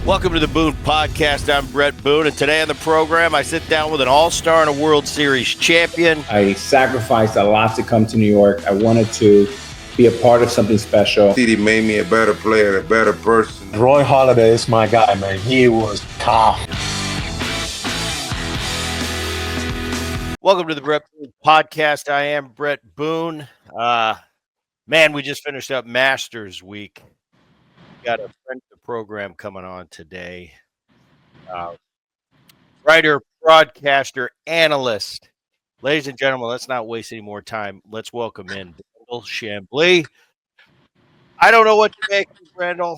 Welcome to the Boone Podcast. I'm Bret Boone, and today on the program, I sit down with an all-star and a World Series champion. I sacrificed a lot to come to New York. I wanted to be a part of something special. He made me a better player, a better person. Roy Halladay is my guy, man. He was tough. Welcome to the Bret Boone Podcast. I am Bret Boone. Man, we just finished up Masters Week. Got a friend of the program coming on today. Writer, broadcaster, analyst. Ladies and gentlemen, let's not waste any more time. Let's welcome in Brandel Chamblee. I don't know what to make of Brandel.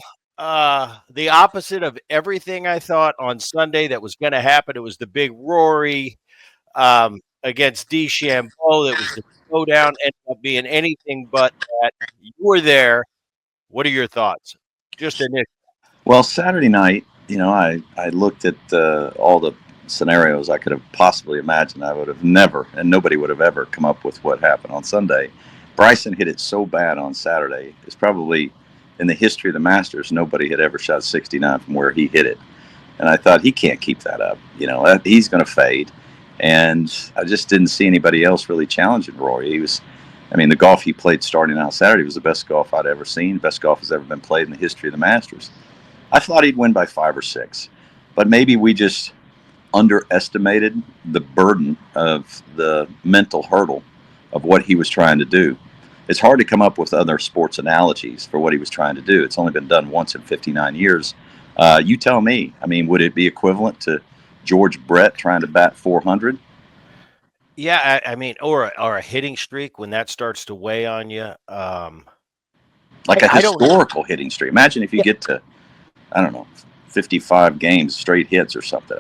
The opposite of everything I thought on Sunday that was going to happen. It was the big Rory against DeChambeau. That was the showdown. Ended up being anything but that. You were there. What are your thoughts? Just initial. Well, Saturday night, I looked at all the scenarios I could have possibly imagined. I would have never, and nobody would have ever come up with what happened on Sunday. Bryson hit it so bad on Saturday. It's probably in the history of the Masters, nobody had ever shot 69 from where he hit it. And I thought, he can't keep that up. He's going to fade. And I just didn't see anybody else really challenging Rory. The golf he played starting out Saturday was the best golf I'd ever seen, best golf has ever been played in the history of the Masters. I thought he'd win by 5 or 6, but maybe we just underestimated the burden of the mental hurdle of what he was trying to do. It's hard to come up with other sports analogies for what he was trying to do. It's only been done once in 59 years. You tell me. Would it be equivalent to George Brett trying to bat 400? Yeah, or a hitting streak when that starts to weigh on you. Like a historical hitting streak. Imagine if you get to, 55 games straight hits or something.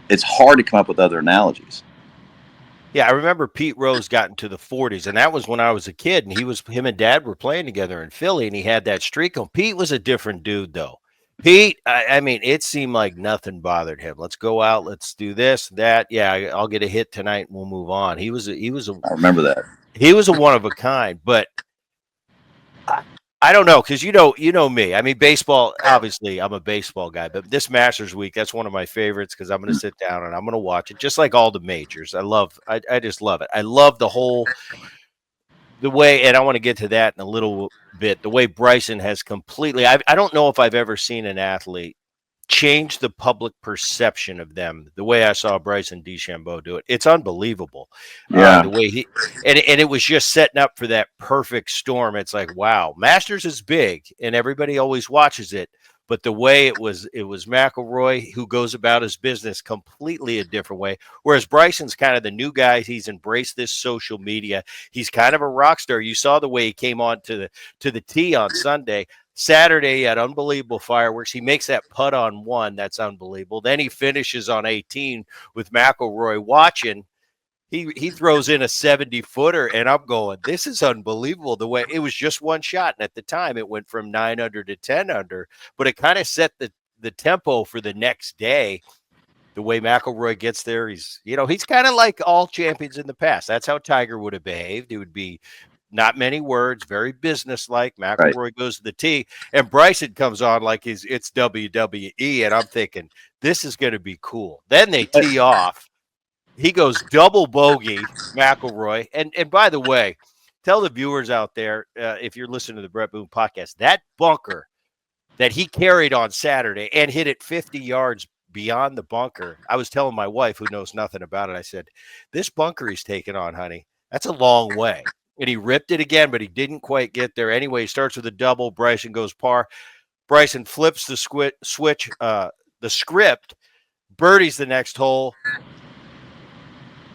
It's hard to come up with other analogies. Yeah, I remember Pete Rose got into the 40s, and that was when I was a kid, and him and Dad were playing together in Philly, and he had that streak on. Pete was a different dude, though. Pete, it seemed like nothing bothered him. Let's go out. Let's do this, that. Yeah, I'll get a hit tonight, and we'll move on. I remember that. He was a one of a kind, but I don't know, because you know me. Baseball. Obviously, I'm a baseball guy, but this Masters Week, that's one of my favorites because I'm going to sit down and I'm going to watch it, just like all the majors. I just love it. I love the way, and I want to get to that in a little bit, the way Bryson has completely, I don't know if I've ever seen an athlete change the public perception of them the way I saw Bryson DeChambeau do it. It's unbelievable. Yeah. The way and it was just setting up for that perfect storm. It's like, wow, Masters is big and everybody always watches it. But the way it was McIlroy who goes about his business completely a different way. Whereas Bryson's kind of the new guy. He's embraced this social media. He's kind of a rock star. You saw the way he came on to the tee on Sunday. Saturday, he had unbelievable fireworks. He makes that putt on 1. That's unbelievable. Then he finishes on 18 with McIlroy watching. He throws in a 70-footer, and I'm going, this is unbelievable. The way it was just one shot, and at the time it went from 9 under to 10 under, but it kind of set the tempo for the next day. The way McIlroy gets there, he's kind of like all champions in the past. That's how Tiger would have behaved. It would be not many words, very businesslike. McIlroy goes to the tee, and Bryson comes on like it's WWE, and I'm thinking this is going to be cool. Then they tee off. He goes double bogey, McIlroy. And by the way, tell the viewers out there, if you're listening to the Bret Boone podcast, that bunker that he carried on Saturday and hit it 50 yards beyond the bunker. I was telling my wife, who knows nothing about it, I said, this bunker he's taking on, honey, that's a long way. And he ripped it again, but he didn't quite get there. Anyway, he starts with a double. Bryson goes par. Bryson flips the switch, the script, birdies the next hole.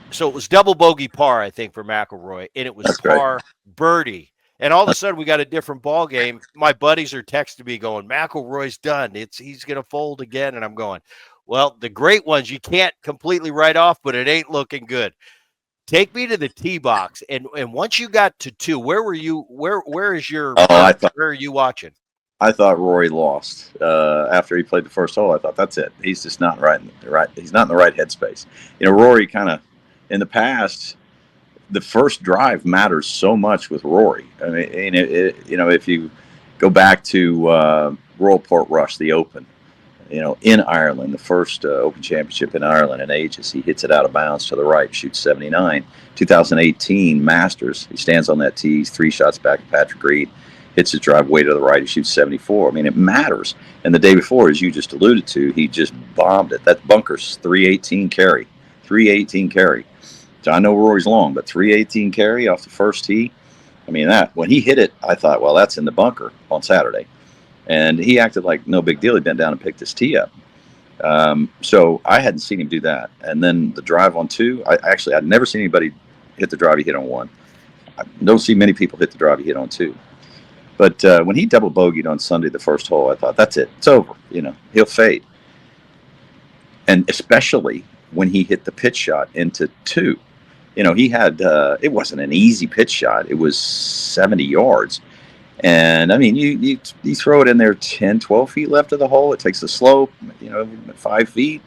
So it was double bogey par, I think, for McIlroy, and it was That's par right. birdie. And all of a sudden, we got a different ball game. My buddies are texting me going, McIlroy's done. He's going to fold again. And I'm going, well, the great ones you can't completely write off, but it ain't looking good. Take me to the tee box. And once you got to 2, where were you? Where is your where are you watching? I thought Rory lost after he played the first hole. I thought that's it. He's just not he's not in the right headspace. Rory kind of, in the past, the first drive matters so much with Rory. If Go back to Royal Portrush, the Open, in Ireland, the first Open Championship in Ireland in ages. He hits it out of bounds to the right, shoots 79. 2018 Masters, he stands on that tee, 3 shots back at Patrick Reed, hits his drive way to the right, he shoots 74. I mean, it matters. And the day before, as you just alluded to, he just bombed it. That bunker's 318 carry. 318 carry. So I know Rory's long, but 318 carry off the first tee. I mean, that when he hit it, I thought, well, that's in the bunker on Saturday. And he acted like no big deal. He bent down and picked his tee up. So I hadn't seen him do that. And then the drive on 2, I'd never seen anybody hit the drive he hit on 1. I don't see many people hit the drive he hit on 2. But when he double bogeyed on Sunday, the first hole, I thought, that's it. It's over. He'll fade. And especially when he hit the pitch shot into 2. He had, it wasn't an easy pitch shot. It was 70 yards. And, I mean, you throw it in there 10, 12 feet left of the hole. It takes the slope, 5 feet.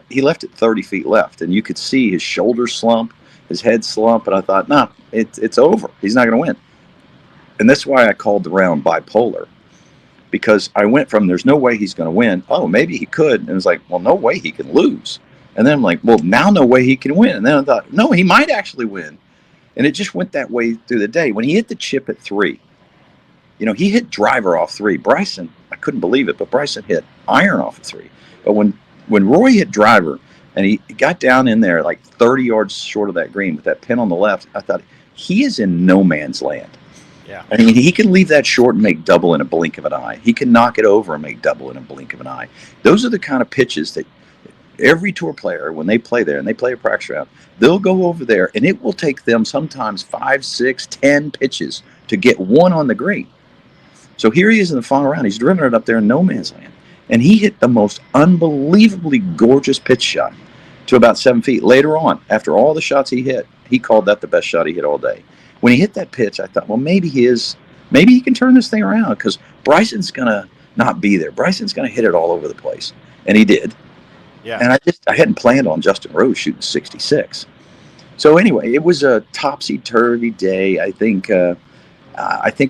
He left it 30 feet left. And you could see his shoulders slump, his head slump. And I thought, no, it's over. He's not going to win. And that's why I called the round bipolar. Because I went from there's no way he's going to win. Oh, maybe he could. And it was like, well, no way he can lose. And then I'm like, well, now no way he can win. And then I thought, no, he might actually win. And it just went that way through the day. When he hit the chip at 3, he hit driver off 3. Bryson, I couldn't believe it, but Bryson hit iron off of 3. But when Roy hit driver and he got down in there like 30 yards short of that green with that pin on the left, I thought, he is in no man's land. Yeah. I mean, he can leave that short and make double in a blink of an eye. He can knock it over and make double in a blink of an eye. Those are the kind of pitches that every tour player, when they play there and they play a practice round, they'll go over there and it will take them sometimes 5, 6, 10 pitches to get one on the green. So here he is in the final round. He's driven it up there in no man's land. And he hit the most unbelievably gorgeous pitch shot to about 7 feet. Later on, after all the shots he hit, he called that the best shot he hit all day. When he hit that pitch, I thought, well, maybe he can turn this thing around because Bryson's going to not be there. Bryson's going to hit it all over the place. And he did. Yeah. And I hadn't planned on Justin Rose shooting 66. So anyway, it was a topsy-turvy day. I think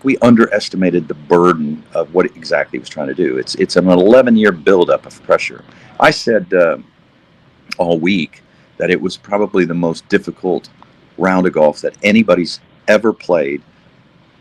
we underestimated the burden of what exactly he was trying to do. It's an 11-year buildup of pressure. I said all week that it was probably the most difficult round of golf that anybody's ever played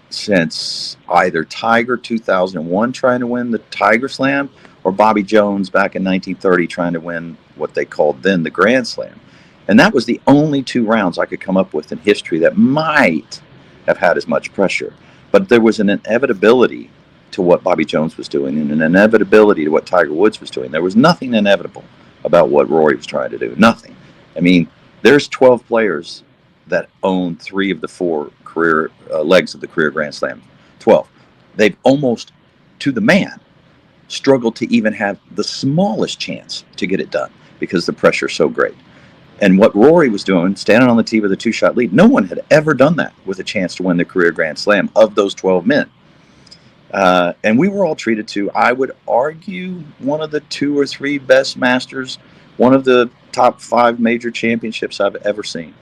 since either Tiger 2001 trying to win the Tiger Slam or Bobby Jones back in 1930 trying to win what they called then the Grand Slam. And that was the only 2 rounds I could come up with in history that might have had as much pressure. But there was an inevitability to what Bobby Jones was doing and an inevitability to what Tiger Woods was doing. There was nothing inevitable about what Rory was trying to do. Nothing. I mean, there's 12 players that own 3 of the 4 career legs of the career Grand Slam. 12. They've almost, to the man, struggled to even have the smallest chance to get it done because the pressure's so great. And what Rory was doing, standing on the tee with a 2-shot lead, no one had ever done that with a chance to win the career Grand Slam of those 12 men. And we were all treated to, I would argue, one of the 2 or 3 best Masters, one of the top 5 major championships I've ever seen.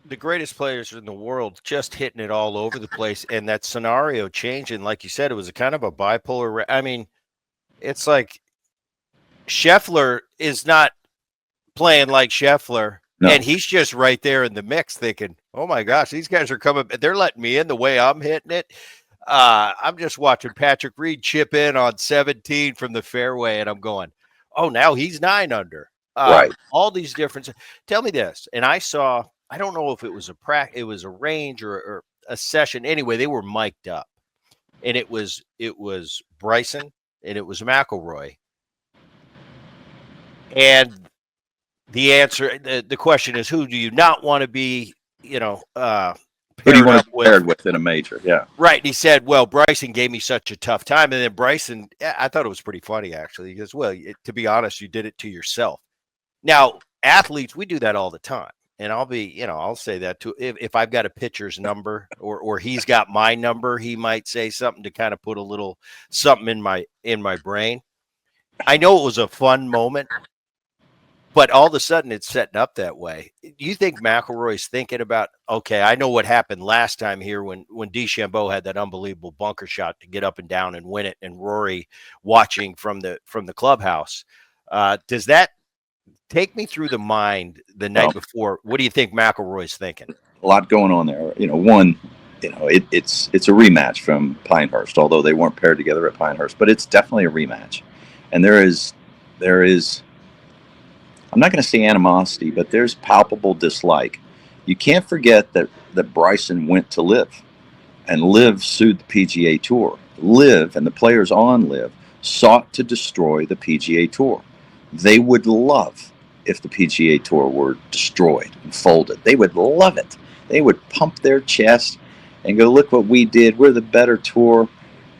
The greatest players in the world just hitting it all over the place, and that scenario changing, like you said, it was a kind of a bipolar. I mean, it's like Scheffler is not playing like Scheffler, no. And he's just right there in the mix thinking, oh my gosh, these guys are coming, they're letting me in the way I'm hitting it. I'm just watching Patrick Reed chip in on 17 from the fairway, and I'm going, oh, now he's 9 under. Right. All these differences. Tell me this, and I don't know if it was it was a range or a session. Anyway, they were mic'd up, and it was Bryson and it was McIlroy. And the answer, the question is, who do you not want to be, who do you want to be paired with in a major? Yeah. Right. And he said, well, Bryson gave me such a tough time. And then Bryson, I thought it was pretty funny, actually. He goes, well, to be honest, you did it to yourself. Now, athletes, we do that all the time. And I'll say that too. If I've got a pitcher's number or he's got my number, he might say something to kind of put a little something in my brain. I know it was a fun moment, but all of a sudden it's setting up that way. Do you think McIlroy's thinking about, okay, I know what happened last time here when DeChambeau had that unbelievable bunker shot to get up and down and win it, and Rory watching from the clubhouse. Does that take me through the mind the night before? What do you think McIlroy's thinking? A lot going on there. One, it's a rematch from Pinehurst, although they weren't paired together at Pinehurst, but it's definitely a rematch. And there is, I'm not going to say animosity, but there's palpable dislike. You can't forget that Bryson went to Live, and Live sued the PGA Tour. Live and the players on Live sought to destroy the PGA Tour. They would love if the PGA Tour were destroyed and folded. They would love it. They would pump their chest and go, look what we did. We're the better tour.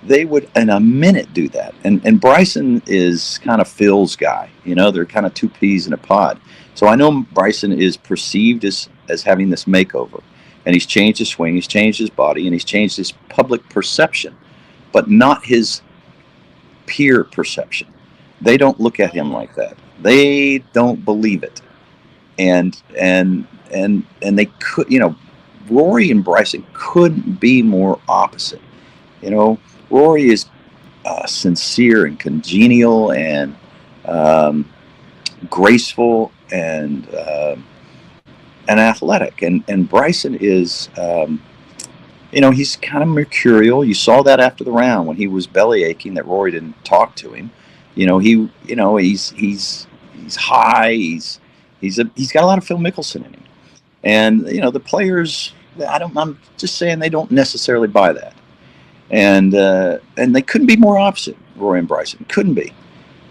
They would in a minute do that. And Bryson is kind of Phil's guy. They're kind of two peas in a pod. So I know Bryson is perceived as having this makeover. And he's changed his swing, he's changed his body, and he's changed his public perception, but not his peer perception. They don't look at him like that. They don't believe it. And they could, Rory and Bryson couldn't be more opposite. Rory is sincere and congenial and graceful and athletic. And Bryson is, he's kind of mercurial. You saw that after the round when he was belly aching that Rory didn't talk to him. He's high. He's got a lot of Phil Mickelson in him. And the players, I'm just saying they don't necessarily buy that. And they couldn't be more opposite, Rory and Bryson. Couldn't be.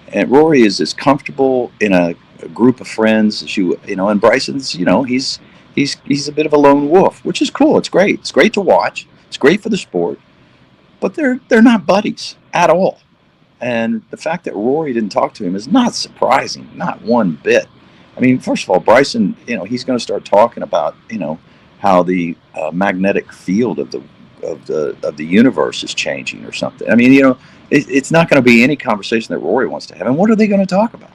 And Rory is as comfortable in a group of friends as and Bryson's, he's a bit of a lone wolf, which is cool. It's great. It's great to watch. It's great for the sport. But they're not buddies at all. And the fact that Rory didn't talk to him is not surprising, not one bit. I mean, first of all, Bryson, he's going to start talking about, how the magnetic field of the universe is changing or something. I mean, it's not going to be any conversation that Rory wants to have. And what are they going to talk about?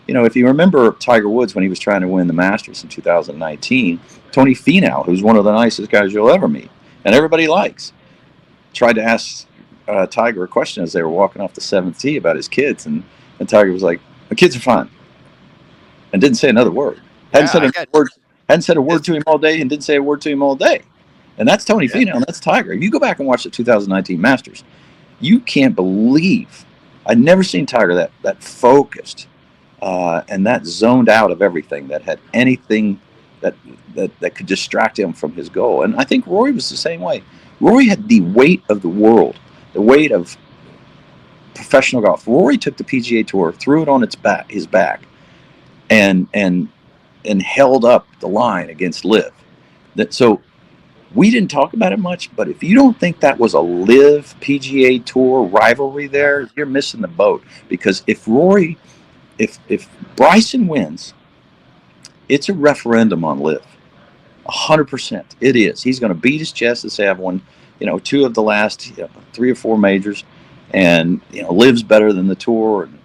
If you remember Tiger Woods when he was trying to win the Masters in 2019, Tony Finau, who's one of the nicest guys you'll ever meet and everybody likes, tried to ask Tiger a question as they were walking off the seventh tee about his kids, and Tiger was like, "The kids are fine," and didn't say another word. Hadn't said a word to him all day, and didn't say a word to him all day. And that's Tony Finau, and that's Tiger. If you go back and watch the 2019 Masters, you can't believe I'd never seen Tiger that focused and that zoned out of everything, that had anything that could distract him from his goal. And I think Rory was the same way. Rory had the weight of the world, the weight of professional golf. Rory took the PGA Tour, threw it on his back, and held up the line against Liv. So we didn't talk about it much, but if you don't think that was a Liv PGA Tour rivalry there, you're missing the boat. Because if Bryson wins, it's a referendum on Liv. 100%. It is. He's going to beat his chest and say, I've won, two of the last 3 or 4 majors, and Liv's better than the tour. And,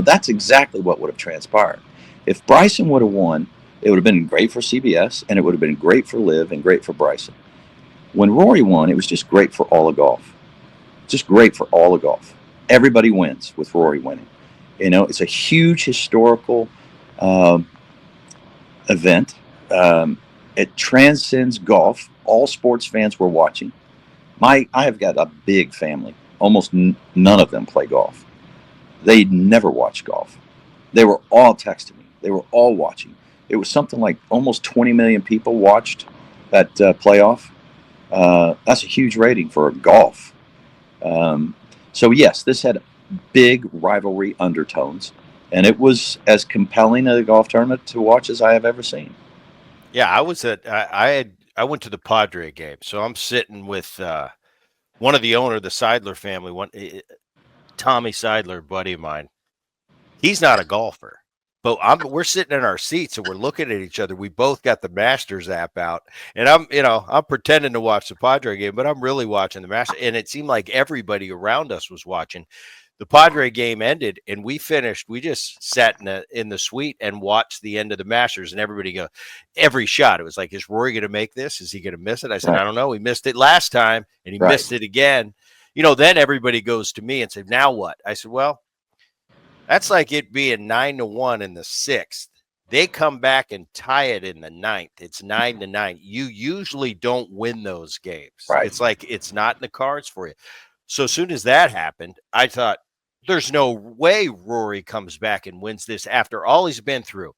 that's exactly what would have transpired. If Bryson would have won, it would have been great for CBS, and it would have been great for Liv and great for Bryson. When Rory won, it was just great for all of golf. Just great for all of golf. Everybody wins with Rory winning. It's a huge historical event. It transcends golf. All sports fans were watching. I have got a big family. Almost none of them play golf. They never watch golf. They were all texting me. They were all watching. It was something like almost 20 million people watched that playoff. That's a huge rating for golf. So yes, this had big rivalry undertones, and it was as compelling a golf tournament to watch as I have ever seen. Yeah, I went to the Padre game, so I'm sitting with one of the owner of the Seidler family, Tommy Seidler, buddy of mine. He's not a golfer. But we're sitting in our seats and we're looking at each other. We both got the Masters app out, and I'm pretending to watch the Padre game, but I'm really watching the Masters. And it seemed like everybody around us was watching. The Padre game ended, and we finished. We just sat in the suite and watched the end of the Masters, and every shot. It was like, is Rory going to make this? Is he going to miss it? I said, Right. I don't know. He missed it last time, and he Right. missed it again. Then everybody goes to me and said, now what? I said, well, that's like it being 9-1 in the sixth. They come back and tie it in the ninth. It's 9-9. You usually don't win those games. Right. It's like it's not in the cards for you. So as soon as that happened, I thought, there's no way Rory comes back and wins this after all he's been through.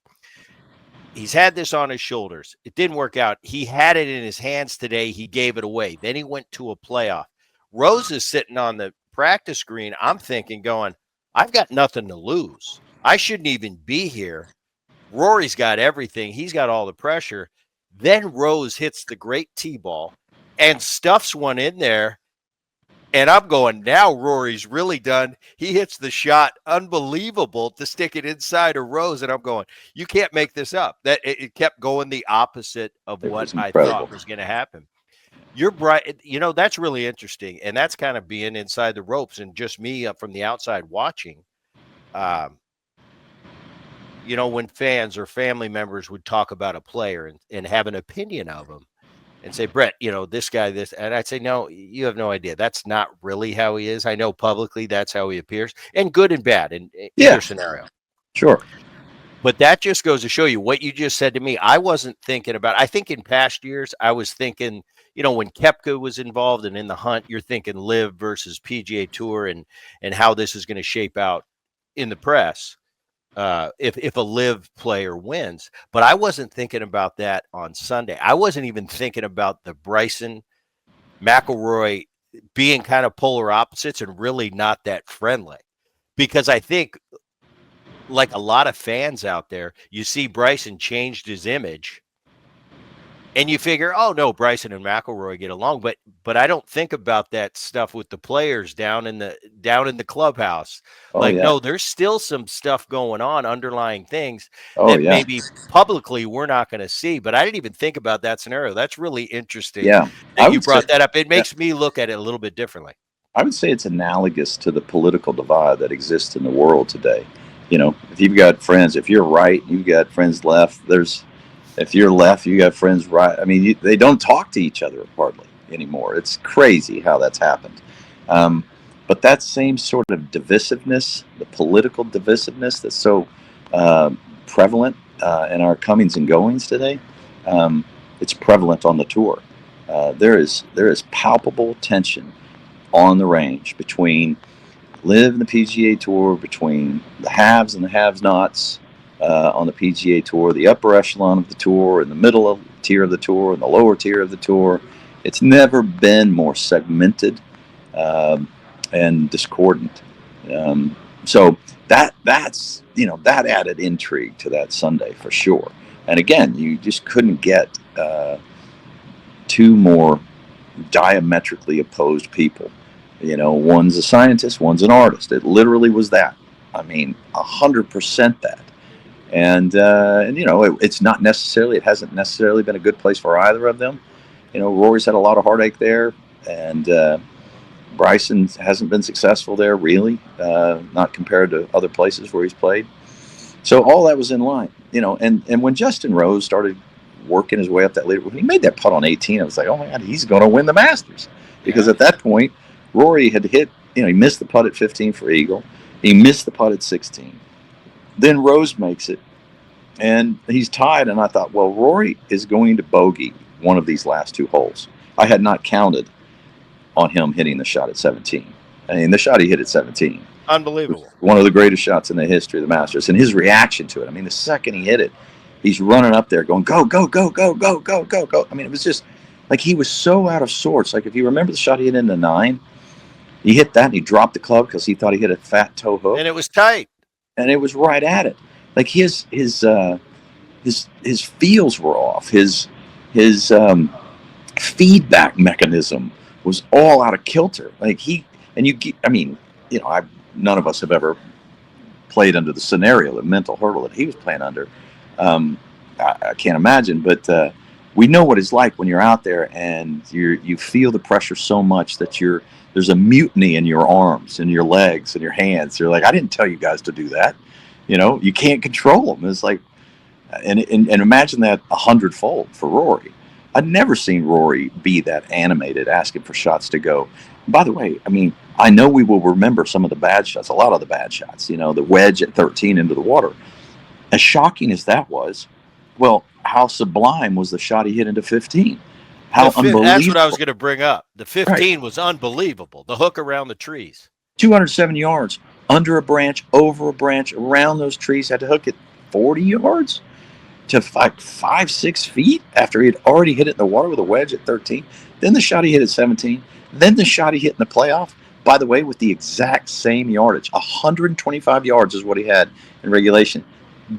He's had this on his shoulders. It didn't work out. He had it in his hands today. He gave it away. Then he went to a playoff. Rose is sitting on the practice green. I'm thinking, going, I've got nothing to lose. I shouldn't even be here. Rory's got everything. He's got all the pressure. Then Rose hits the great tee ball and stuffs one in there. And I'm going, now Rory's really done. He hits the shot, unbelievable, to stick it inside of Rose. And I'm going, you can't make this up. That it kept going the opposite of what I thought was going to happen. You're bright. That's really interesting. And that's kind of being inside the ropes and just me from the outside watching. When fans or family members would talk about a player and have an opinion of him and say, Bret, this guy, this, and I'd say, no, you have no idea. That's not really how he is. I know publicly that's how he appears, and good and bad in either scenario. Sure. But that just goes to show you what you just said to me. I wasn't thinking about, I think in past years, I was thinking, when Koepka was involved and in the hunt, you're thinking Live versus PGA Tour and how this is going to shape out in the press if a Live player wins. But I wasn't thinking about that on Sunday. I wasn't even thinking about the Bryson McIlroy being kind of polar opposites and really not that friendly. Because I think, like a lot of fans out there, you see Bryson changed his image and you figure, oh no, Bryson and McIlroy get along, but I don't think about that stuff with the players down in the clubhouse. No, there's still some stuff going on, underlying things that maybe publicly we're not going to see. But I didn't even think about that scenario. That's really interesting. Yeah, that you brought that up. It makes me look at it a little bit differently. I would say it's analogous to the political divide that exists in the world today. If you've got friends, if you're right, you've got friends left. If you're left, you got friends right. I mean, they don't talk to each other hardly anymore. It's crazy how that's happened. But that same sort of divisiveness, the political divisiveness that's so prevalent in our comings and goings today, it's prevalent on the tour. There is palpable tension on the range between Live and the PGA Tour, between the haves and the have-nots on the PGA Tour, the upper echelon of the tour, and the middle tier of the tour, and the lower tier of the tour. It's never been more segmented and discordant. So that's that added intrigue to that Sunday for sure. And again, you just couldn't get two more diametrically opposed people. One's a scientist, one's an artist. It literally was that. I mean, 100% that. And it's not necessarily, it hasn't necessarily been a good place for either of them. Rory's had a lot of heartache there, and Bryson hasn't been successful there, really, not compared to other places where he's played. So all that was in line, and when Justin Rose started working his way up that leader, when he made that putt on 18, I was like, oh my God, he's going to win the Masters. Because at that point, Rory had hit, he missed the putt at 15 for eagle. He missed the putt at 16. Then Rose makes it, and he's tied. And I thought, well, Rory is going to bogey one of these last two holes. I had not counted on him hitting the shot at 17. I mean, the shot he hit at 17. Unbelievable. One of the greatest shots in the history of the Masters. And his reaction to it, I mean, the second he hit it, he's running up there going, go, go, go, go, go, go, go, go. I mean, it was just like he was so out of sorts. Like, if you remember the shot he hit in the 9, he hit that and he dropped the club because he thought he hit a fat toe hook. And it was tight. And it was right at it. Like his feels were off. His feedback mechanism was all out of kilter. Like none of us have ever played under the scenario, the mental hurdle that he was playing under. I can't imagine, but we know what it's like when you're out there and you feel the pressure so much that there's a mutiny in your arms and your legs and your hands. You're like, I didn't tell you guys to do that. You can't control them. It's like, and imagine that 100-fold for Rory. I'd never seen Rory be that animated, asking for shots to go. And by the way, I mean, I know we will remember some of the bad shots, a lot of the bad shots, the wedge at 13 into the water. As shocking as that was, well, how sublime was the shot he hit into 15? How unbelievable. That's what I was going to bring up. The 15 right. was unbelievable. The hook around the trees. 207 yards, under a branch, over a branch, around those trees, had to hook it 40 yards to 5-6 feet after he had already hit it in the water with a wedge at 13. Then the shot he hit at 17. Then the shot he hit in the playoff, by the way, with the exact same yardage. 125 yards is what he had in regulation.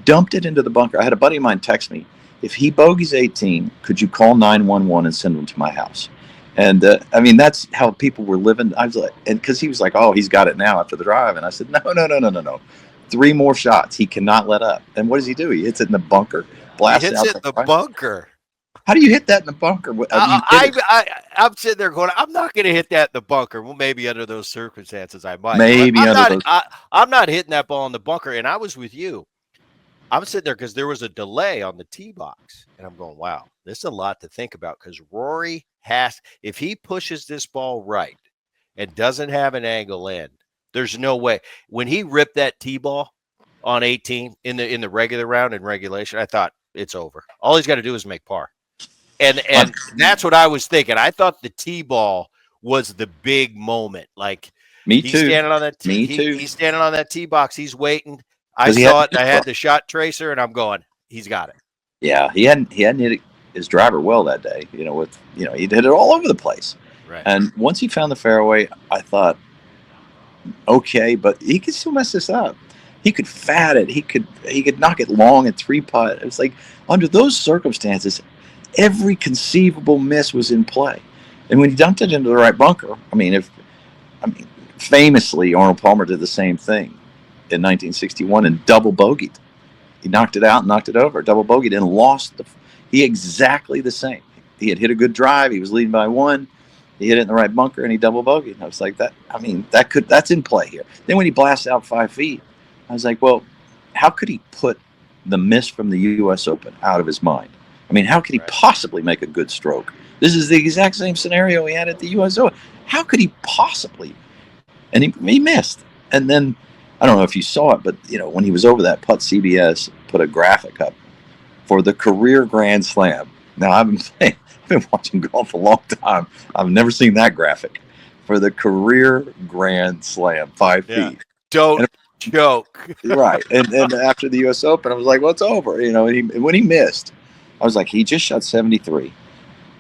Dumped it into the bunker. I had a buddy of mine text me, if he bogeys 18, could you call 911 and send him to my house? And I mean, that's how people were living. I was like, and because he was like, oh, he's got it now after the drive. And I said, no. 3 more shots. He cannot let up. And what does he do? He hits it in the bunker. Blasts he hits out it in the bunker. How do you hit that in the bunker? I'm sitting there going, I'm not going to hit that in the bunker. Well, maybe under those circumstances, I might. I'm not hitting that ball in the bunker. And I was with you. I'm sitting there because there was a delay on the tee box. And I'm going, wow, this is a lot to think about because Rory if he pushes this ball right and doesn't have an angle in, there's no way. When he ripped that tee ball on 18 in the regular round in regulation, I thought it's over. All he's got to do is make par. And that's what I was thinking. I thought the tee ball was the big moment. Like he's standing on that tee. He's standing on that tee box. He's waiting. I saw it. I had the shot tracer, and I'm going, he's got it. Yeah, he hadn't hit his driver well that day. He hit it all over the place. Right. And once he found the fairway, I thought, okay, but he could still mess this up. He could fat it. He could knock it long at 3-putt. It was like under those circumstances, every conceivable miss was in play. And when he dumped it into the right bunker, famously Arnold Palmer did the same thing in 1961 and double bogeyed. He knocked it out, knocked it over, double bogeyed, and lost he exactly the same. He had hit a good drive. He was leading by 1. He hit it in the right bunker and he double bogeyed. And I was like, that's in play here. Then when he blasted out 5 feet, I was like, well, how could he put the miss from the U.S. Open out of his mind? I mean, how could he possibly make a good stroke? This is the exact same scenario he had at the U.S. Open. How could he possibly? And he missed. And then, I don't know if you saw it, but when he was over that putt, CBS put a graphic up for the career Grand Slam. Now, I've been watching golf a long time. I've never seen that graphic for the career Grand Slam, 5 feet. Don't joke. Right. And after the U.S. Open, I was like, well, it's over. And when he missed, I was like, he just shot 73.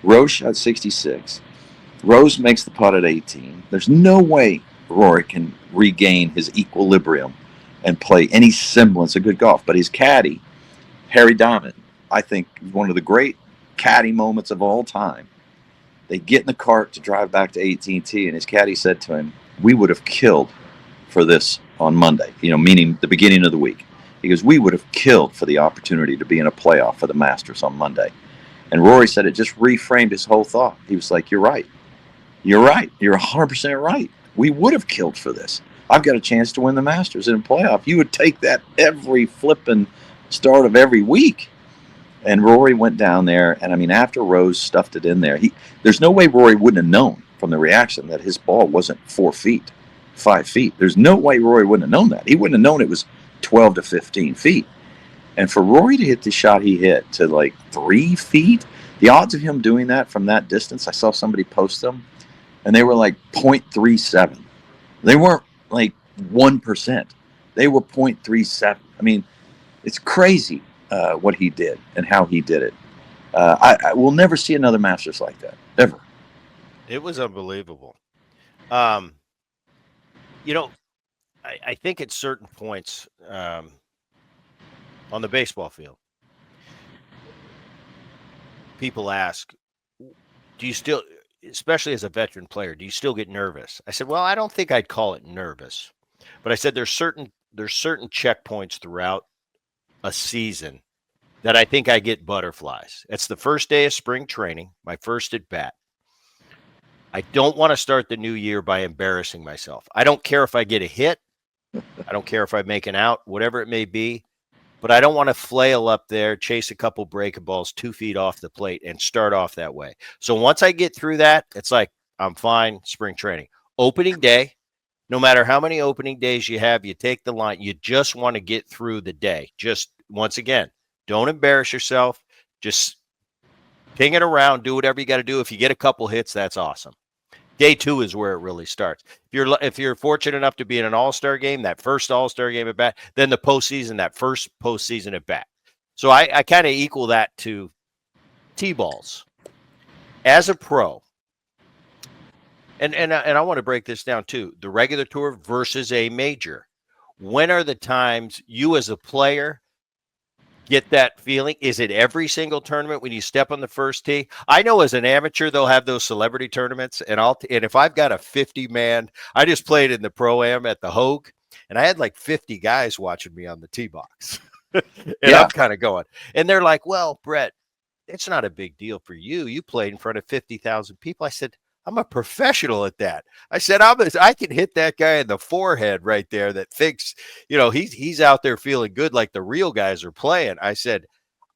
Rose shot 66. Rose makes the putt at 18. There's no way Rory can regain his equilibrium and play any semblance of good golf. But his caddy, Harry Diamond, I think one of the great caddy moments of all time. They get in the cart to drive back to AT&T, and his caddy said to him, we would have killed for this on Monday, meaning the beginning of the week. He goes, we would have killed for the opportunity to be in a playoff for the Masters on Monday. And Rory said it just reframed his whole thought. He was like, you're right. You're right. You're 100% right. We would have killed for this. I've got a chance to win the Masters in a playoff. You would take that every flipping start of every week. And Rory went down there, and after Rose stuffed it in there, there's no way Rory wouldn't have known from the reaction that his ball wasn't 4 feet, 5 feet. There's no way Rory wouldn't have known that. He wouldn't have known it was 12 to 15 feet. And for Rory to hit the shot he hit to like 3 feet, the odds of him doing that from that distance, I saw somebody post them, and they were like 0.37. They weren't like 1%. They were 0.37. It's crazy what he did and how he did it. I will never see another Masters like that, ever. It was unbelievable. I think at certain points on the baseball field, people ask, do you still, especially as a veteran player, do you still get nervous? I said, well, I don't think I'd call it nervous. But I said there's certain there's certain checkpoints throughout a season that I think I get butterflies. It's the first day of spring training, my first at bat. I don't want to start the new year by embarrassing myself. I don't care if I get a hit. I don't care if I make an out, whatever it may be. But I don't want to flail up there, chase a couple breaking balls 2 feet off the plate and start off that way. So once I get through that, it's like, I'm fine, spring training. Opening day, no matter how many opening days you have, you take the line. You just want to get through the day. Just, once again, don't embarrass yourself. Just ping it around, do whatever you got to do. If you get a couple hits, that's awesome. Day 2 is where it really starts. If you're fortunate enough to be in an all-star game, that first all-star game at bat, then the postseason, that first postseason at bat. So I kind of equal that to T-balls. As a pro, and I want to break this down too, the regular tour versus a major. When are the times you as a player get that feeling? Is it every single tournament when you step on the first tee? I know as an amateur, they'll have those celebrity tournaments, and if I've got a 50-man, I just played in the Pro-Am at the Hogue, and I had like 50 guys watching me on the tee box. I'm kind of going, and they're like, well, Bret, it's not a big deal for you. You played in front of 50,000 people. I said, I'm a professional at that. I said, I can hit that guy in the forehead right there that thinks, he's out there feeling good like the real guys are playing. I said,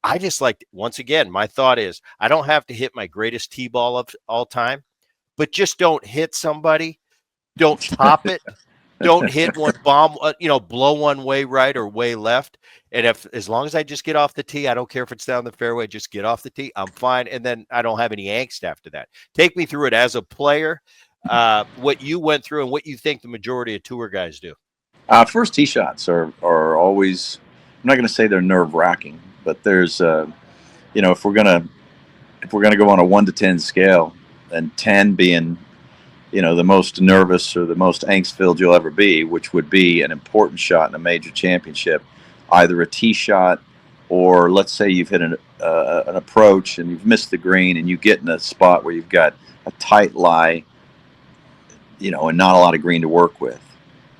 I just like, once again, my thought is I don't have to hit my greatest T-ball of all time, but just don't hit somebody. Don't top it. Don't hit one bomb, blow one way right or way left. And as long as I just get off the tee, I don't care if it's down the fairway, just get off the tee. I'm fine. And then I don't have any angst after that. Take me through it as a player, what you went through and what you think the majority of tour guys do. First tee shots are always, I'm not going to say they're nerve wracking, but there's, if we're going to go on a 1 to 10 scale, and 10 being, the most nervous or the most angst-filled you'll ever be, which would be an important shot in a major championship, either a tee shot or let's say you've hit an approach and you've missed the green and you get in a spot where you've got a tight lie, and not a lot of green to work with.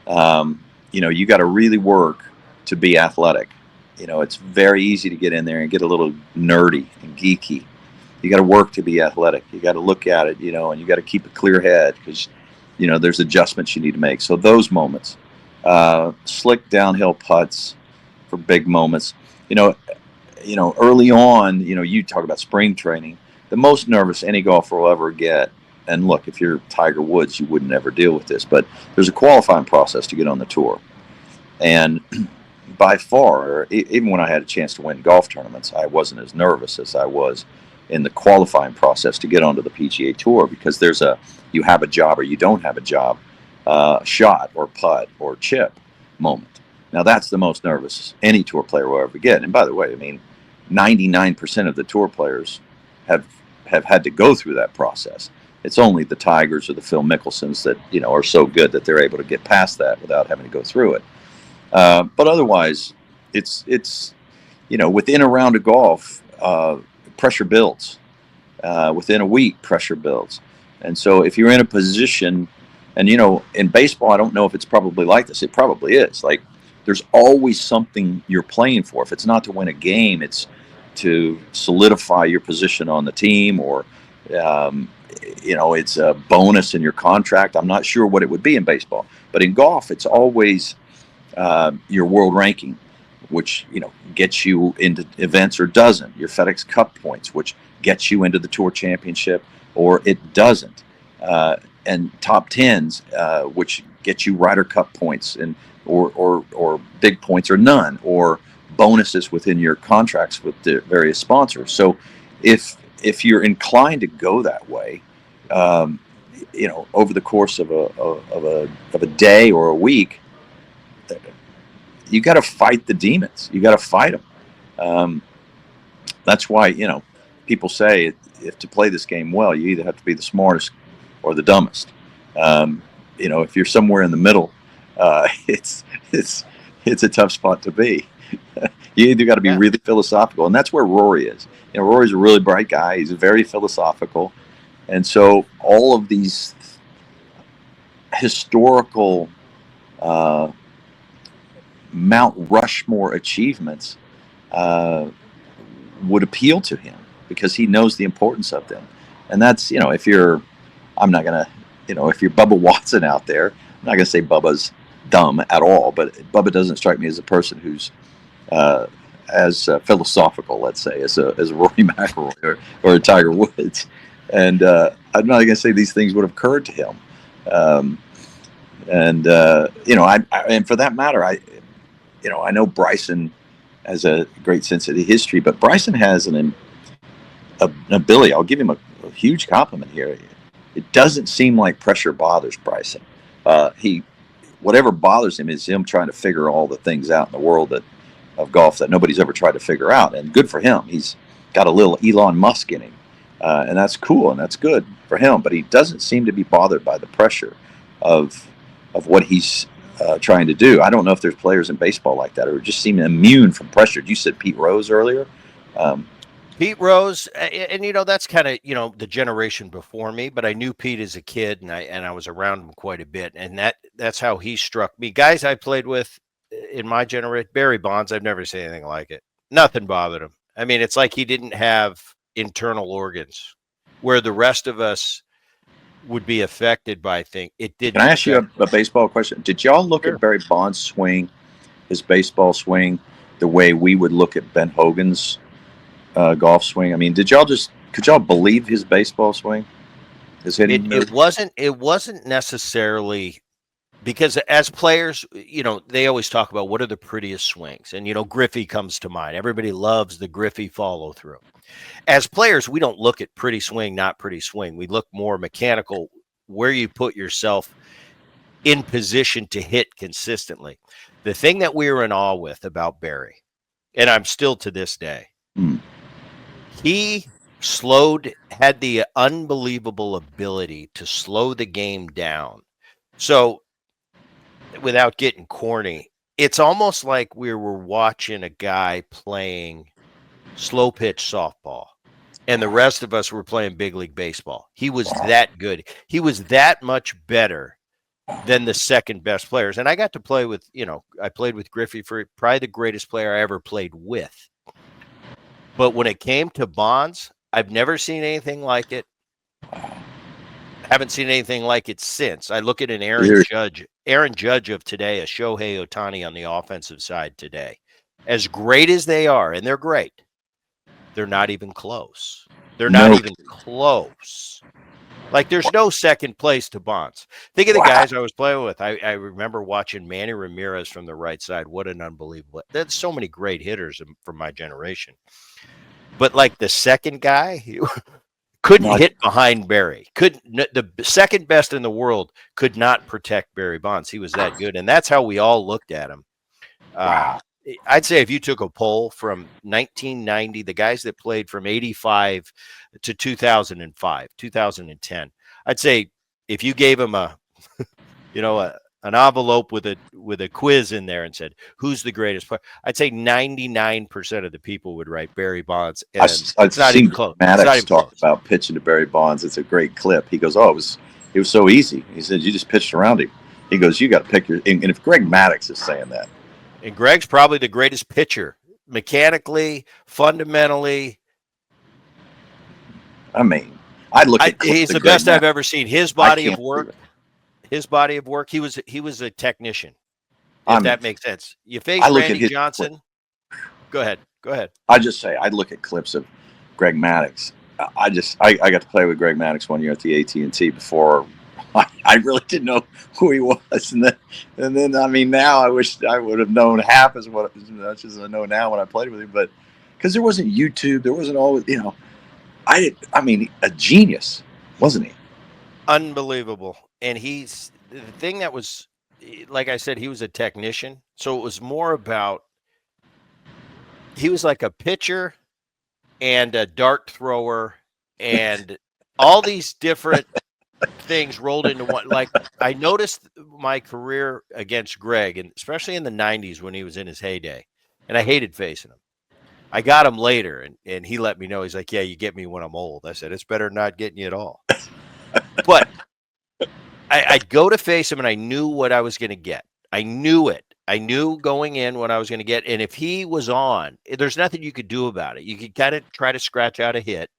You got to really work to be athletic. It's very easy to get in there and get a little nerdy and geeky. You got to work to be athletic. You got to look at it, and you got to keep a clear head because, there's adjustments you need to make. So those moments, slick downhill putts for big moments. Early on, you talk about spring training. The most nervous any golfer will ever get. And look, if you're Tiger Woods, you wouldn't ever deal with this. But there's a qualifying process to get on the tour, and by far, even when I had a chance to win golf tournaments, I wasn't as nervous as I was in the qualifying process to get onto the PGA Tour, because there's you have a job or you don't have a job, shot or putt or chip moment. Now that's the most nervous any tour player will ever get. And by the way, 99% of the tour players have had to go through that process. It's only the Tigers or the Phil Mickelsons that are so good that they're able to get past that without having to go through it. But otherwise, it's within a round of golf, pressure builds. Within a week, pressure builds. And so if you're in a position, and in baseball, I don't know if it's probably like this. It probably is. Like, there's always something you're playing for. If it's not to win a game, it's to solidify your position on the team, or it's a bonus in your contract. I'm not sure what it would be in baseball, but in golf, it's always your world ranking, which gets you into events or doesn't. Your FedEx Cup points, which gets you into the Tour Championship, or it doesn't. And top tens, which get you Ryder Cup points, and or big points or none, or bonuses within your contracts with the various sponsors. So if you're inclined to go that way, over the course of a day or a week, you got to fight the demons. You got to fight them. That's why people say if to play this game well, you either have to be the smartest or the dumbest. If you're somewhere in the middle, it's a tough spot to be. You either got to be really philosophical, and that's where Rory is. Rory's a really bright guy. He's very philosophical, and so all of these historical Mount Rushmore achievements would appeal to him because he knows the importance of them. And that's, if you're, I'm not going to, if you're Bubba Watson out there, I'm not going to say Bubba's dumb at all, but Bubba doesn't strike me as a person who's as philosophical, let's say, as a Rory McIlroy or a Tiger Woods. And I'm not going to say these things would have occurred to him. And for that matter, I know Bryson has a great sense of the history, but Bryson has an ability. I'll give him a huge compliment here. It doesn't seem like pressure bothers Bryson. Whatever bothers him is him trying to figure all the things out in the world of golf that nobody's ever tried to figure out. And good for him. He's got a little Elon Musk in him. And that's cool and that's good for him. But he doesn't seem to be bothered by the pressure of what he's trying to do. I don't know if there's players in baseball like that or just seem immune from pressure. You said Pete Rose earlier. Pete Rose, and that's kind of the generation before me, but I knew Pete as a kid, and I was around him quite a bit, and that's how he struck me. Guys I played with in my generation, Barry Bonds, I've never seen anything like it. Nothing bothered him. I mean, it's like he didn't have internal organs, where the rest of us would be affected by things. It didn't. Can I ask you a baseball question? Did y'all look at Barry Bonds' swing, his baseball swing, the way we would look at Ben Hogan's golf swing? I mean, could y'all believe his baseball swing? His hitting move? It wasn't necessarily, because as players, they always talk about what are the prettiest swings, and Griffey comes to mind. Everybody loves the Griffey follow through. As players, we don't look at pretty swing, not pretty swing. We look more mechanical, where you put yourself in position to hit consistently. The thing that we were in awe with about Barry, and I'm still to this day, he had the unbelievable ability to slow the game down. So without getting corny, it's almost like we were watching a guy playing slow pitch softball, and the rest of us were playing big league baseball. He was that good. He was that much better than the second best players. And I got to play with, I played with Griffey for probably the greatest player I ever played with. But when it came to Bonds, I've never seen anything like it. Haven't seen anything like it since. I look at an Aaron Judge of today, a Shohei Ohtani on the offensive side today. As great as they are, and they're great, they're not even close. They're not even close. Like, there's no second place to Bonds. Think of the guys I was playing with. I remember watching Manny Ramirez from the right side. What an unbelievable. There's so many great hitters from my generation. But, like, the second guy couldn't hit behind Barry. The second best in the world could not protect Barry Bonds. He was that good. And that's how we all looked at him. I'd say if you took a poll from 1990, the guys that played from 85 to 2005, 2010, I'd say if you gave them an envelope with a quiz in there and said, who's the greatest player? I'd say 99% of the people would write Barry Bonds. And it's not even close. Maddox talked about pitching to Barry Bonds. It's a great clip. He goes, it was so easy. He said, you just pitched around him. He goes, you got to pick and if Greg Maddox is saying that. And Greg's probably the greatest pitcher, mechanically, fundamentally. I mean, I'd look at he's the best I've ever seen. His body of work. He was a technician. If that makes sense. You face Randy Johnson. Go ahead. I'd look at clips of Greg Maddox. I got to play with Greg Maddox one year at the AT&T before. I really didn't know who he was, and then I mean, now I wish I would have known half as much as I know now when I played with him. But because there wasn't YouTube, there wasn't always, I mean, a genius, wasn't he? Unbelievable. And he's the thing that was, like I said, he was a technician, so it was more about, he was like a pitcher and a dart thrower and all these different things rolled into one. Like, I noticed my career against Greg, and especially in the 90s when he was in his heyday, and I hated facing him. I got him later, and he let me know. He's like, yeah, you get me when I'm old. I said, it's better than not getting you at all. But I'd go to face him, and I knew what I was going to get. I knew it. I knew going in what I was going to get. And if he was on, there's nothing you could do about it. You could kind of try to scratch out a hit.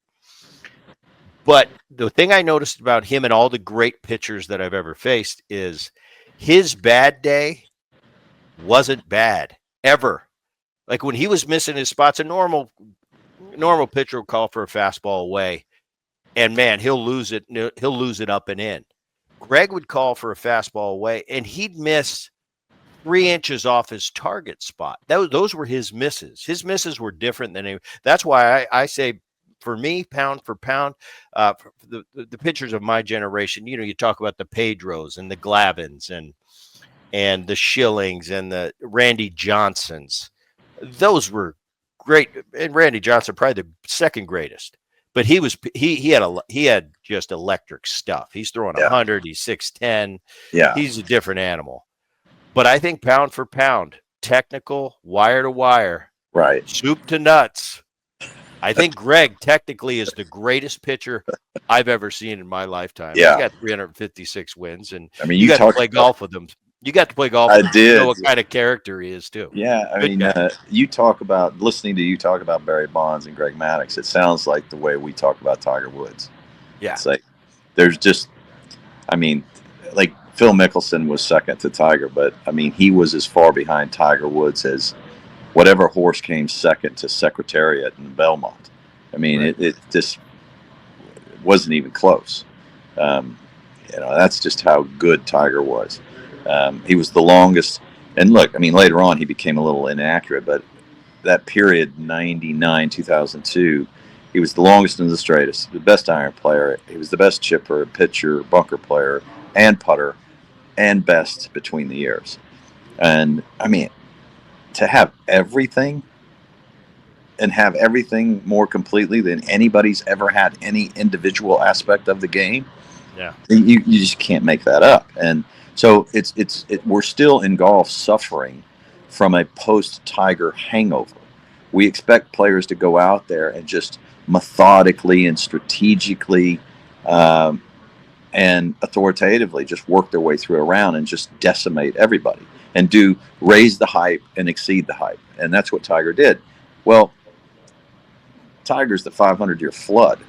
But the thing I noticed about him and all the great pitchers that I've ever faced is his bad day wasn't bad ever. Like when he was missing his spots, a normal pitcher will call for a fastball away, and man, he'll lose it. He'll lose it up and in. Greg would call for a fastball away, and he'd miss 3 inches off his target spot. Those were his misses. His misses were different than that's why I say, for me, pound for pound, for the pitchers of my generation, you talk about the Pedros and the Glavins and the Schillings and the Randy Johnsons. Those were great. And Randy Johnson, probably the second greatest. But he had just electric stuff. He's throwing 100. He's 6'10". Yeah, he's a different animal. But I think pound for pound, technical, wire to wire, right, soup to nuts. I think Greg technically is the greatest pitcher I've ever seen in my lifetime. Yeah, he got 356 wins, and I mean, you got to play golf with him. You got to play golf. I with him. did. You know what kind of character he is too. Yeah, I mean, you talk about listening to you talk about Barry Bonds and Greg Maddux. It sounds like the way we talk about Tiger Woods. Yeah, it's like there's just, I mean, like Phil Mickelson was second to Tiger, but I mean, he was as far behind Tiger Woods as whatever horse came second to Secretariat in Belmont. I mean, right. it just wasn't even close. That's just how good Tiger was. He was the longest, and look, I mean, later on he became a little inaccurate, but that period, 99, 2002, he was the longest and the straightest, the best iron player. He was the best chipper, pitcher, bunker player, and putter, and best between the years. And I mean, to have everything, and have everything more completely than anybody's ever had any individual aspect of the game. Yeah, you just can't make that up. And so we're still in golf suffering from a post-Tiger hangover. We expect players to go out there and just methodically and strategically and authoritatively just work their way through a round and just decimate everybody and raise the hype and exceed the hype. And that's what Tiger did. Well, Tiger's the 500-year flood.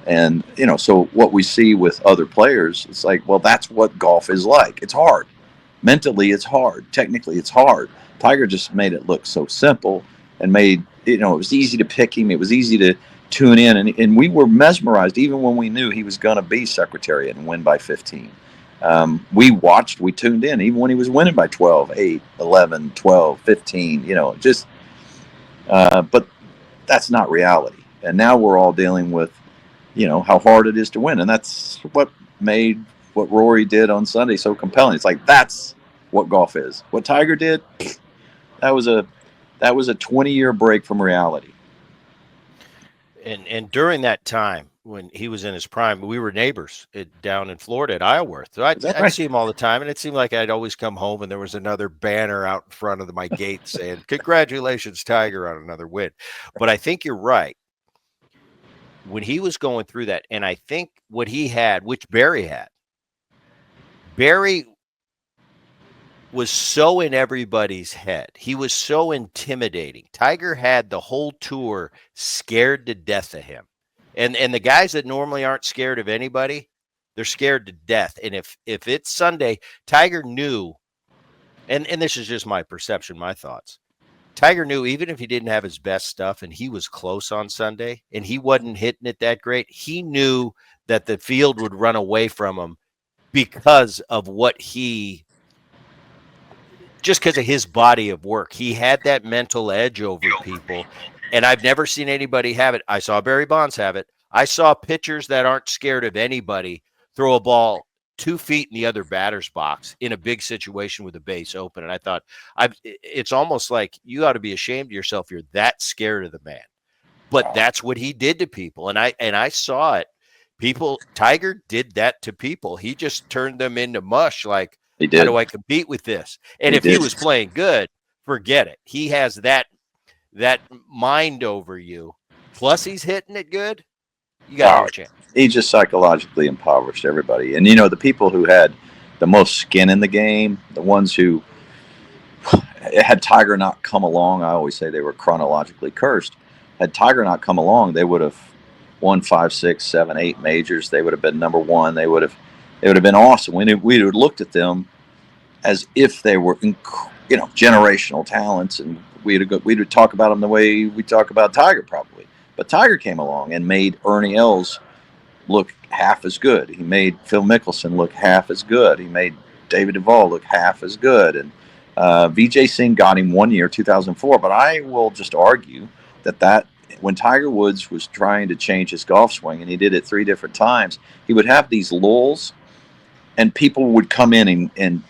And, so what we see with other players, it's like, well, that's what golf is like. It's hard. Mentally, it's hard. Technically, it's hard. Tiger just made it look so simple and made, it was easy to pick him. It was easy to tune in. And we were mesmerized even when we knew he was going to be Secretariat and win by 15. We tuned in, even when he was winning by 12, 8, 11, 12, 15, but that's not reality. And now we're all dealing with, how hard it is to win. And that's what made what Rory did on Sunday so compelling. It's like, that's what golf is. What Tiger did, that was a 20-year break from reality. And during that time when he was in his prime, we were neighbors down in Florida at Isleworth. So I'd see him all the time, and it seemed like I'd always come home and there was another banner out in front of my gate saying, "Congratulations, Tiger, on another win." But I think you're right. When he was going through that, and I think what he had, which Barry was so in everybody's head. He was so intimidating. Tiger had the whole tour scared to death of him. And the guys that normally aren't scared of anybody, they're scared to death. And if it's Sunday, Tiger knew, and this is just my perception, my thoughts. Tiger knew even if he didn't have his best stuff and he was close on Sunday and he wasn't hitting it that great, he knew that the field would run away from him because of just because of his body of work. He had that mental edge over people, and I've never seen anybody have it. I saw Barry Bonds have it. I saw pitchers that aren't scared of anybody throw a ball 2 feet in the other batter's box in a big situation with a base open. And I thought, it's almost like you ought to be ashamed of yourself. You're that scared of the man. But that's what he did to people. And I saw it. Tiger did that to people. He just turned them into mush. Like, how do I compete with this? And if he was playing good, forget it. He has that mind over you. Plus he's hitting it good. You got no chance. He just psychologically impoverished everybody. And, the people who had the most skin in the game, the ones who Had Tiger not come along, I always say they were chronologically cursed. Had Tiger not come along, they would have won 5, 6, 7, 8 majors. They would have been number one. They would have been awesome. We would have looked at them as if they were, generational talents, and we would talk about them the way we talk about Tiger probably. But Tiger came along and made Ernie Els look half as good. He made Phil Mickelson look half as good. He made David Duval look half as good. And Vijay Singh got him 1 year, 2004. But I will just argue that when Tiger Woods was trying to change his golf swing, and he did it 3 different times, he would have these lulls, and people would come in and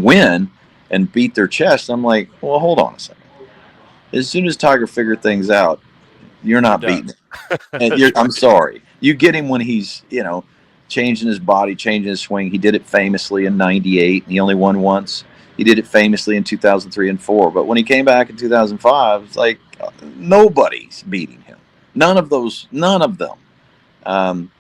win and beat their chest. I'm like, well, hold on a second. As soon as Tiger figured things out, you're not beating it. And I'm sorry. You get him when he's, changing his body, changing his swing. He did it famously in 98, and he only won once. He did it famously in 2003 and 4. But when he came back in 2005, it's like nobody's beating him. None of them. And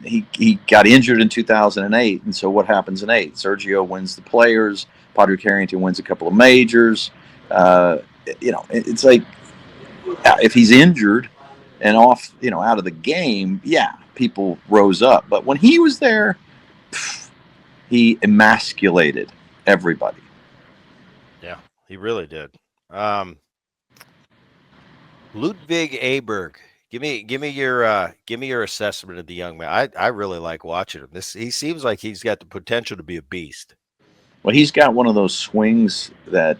he got injured in 2008. And so what happens in 8? Sergio wins the Players. Padraig Harrington wins a couple of majors. It's like, if he's injured and off, out of the game, people rose up. But when he was there, he emasculated everybody. Yeah, he really did. Ludwig Aberg, give me your assessment of the young man. I really like watching him. He seems like he's got the potential to be a beast. Well, he's got one of those swings that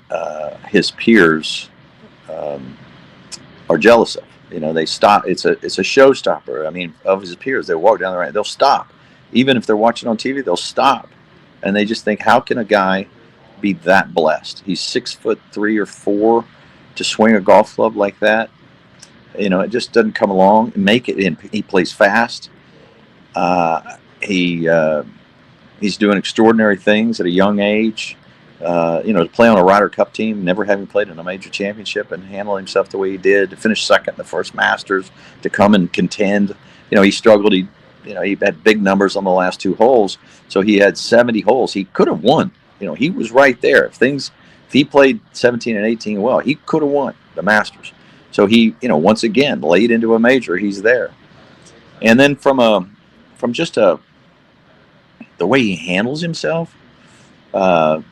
his peers are jealous of. They stop. It's a showstopper. I mean, of his peers, they walk down the right. They'll stop, even if they're watching on TV. They'll stop, and they just think, how can a guy be that blessed? He's 6'3" or 4" to swing a golf club like that. It just doesn't come along and make it. And he plays fast. He's doing extraordinary things at a young age. To play on a Ryder Cup team, never having played in a major championship, and handle himself the way he did, to finish second in the first Masters, to come and contend. He struggled. He had big numbers on the last 2 holes, so he had 70 holes. He could have won. He was right there. If he played 17 and 18 well, he could have won the Masters. So he, once again, late into a major, he's there. And then from just the way he handles himself, I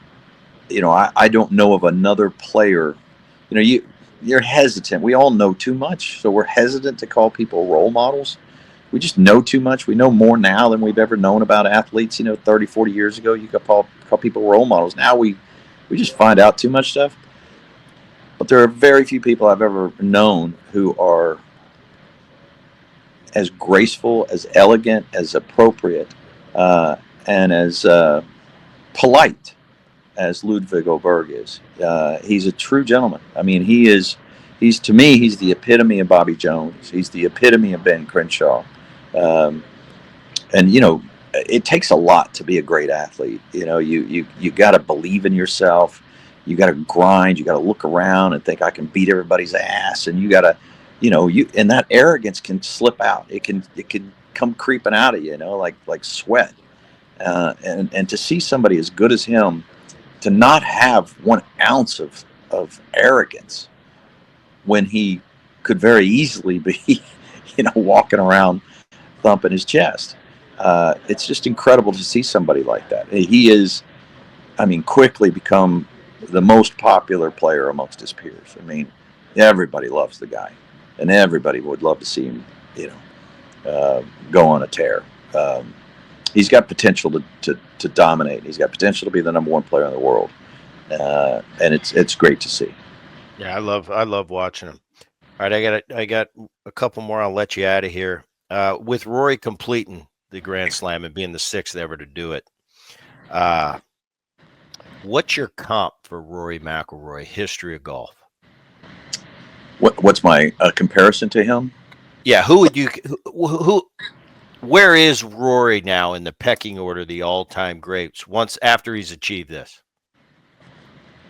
don't know of another player. You're hesitant. We all know too much, so we're hesitant to call people role models. We just know too much. We know more now than we've ever known about athletes. 30, 40 years ago, you could call people role models. Now we just find out too much stuff. But there are very few people I've ever known who are as graceful, as elegant, as appropriate, and as polite as Ludwig Aberg is. He's a true gentleman. I mean, he's to me, he's the epitome of Bobby Jones. He's the epitome of Ben Crenshaw. It takes a lot to be a great athlete. You got to believe in yourself. You got to grind. You got to look around and think, I can beat everybody's ass. And you got to, and that arrogance can slip out. It can come creeping out of you, like sweat. And to see somebody as good as him, to not have 1 ounce of arrogance when he could very easily be, walking around thumping his chest. It's just incredible to see somebody like that. He is, quickly become the most popular player amongst his peers. Everybody loves the guy, and everybody would love to see him, go on a tear. He's got potential to dominate. He's got potential to be the number 1 player in the world, and it's great to see. Yeah, I love watching him. All right, I got a couple more. I'll let you out of here. With Rory completing the Grand Slam and being the 6th ever to do it, what's your comp for Rory McIlroy history of golf? What's my comparison to him? Yeah, who would you who? Where is Rory now in the pecking order, the all-time greats, after he's achieved this?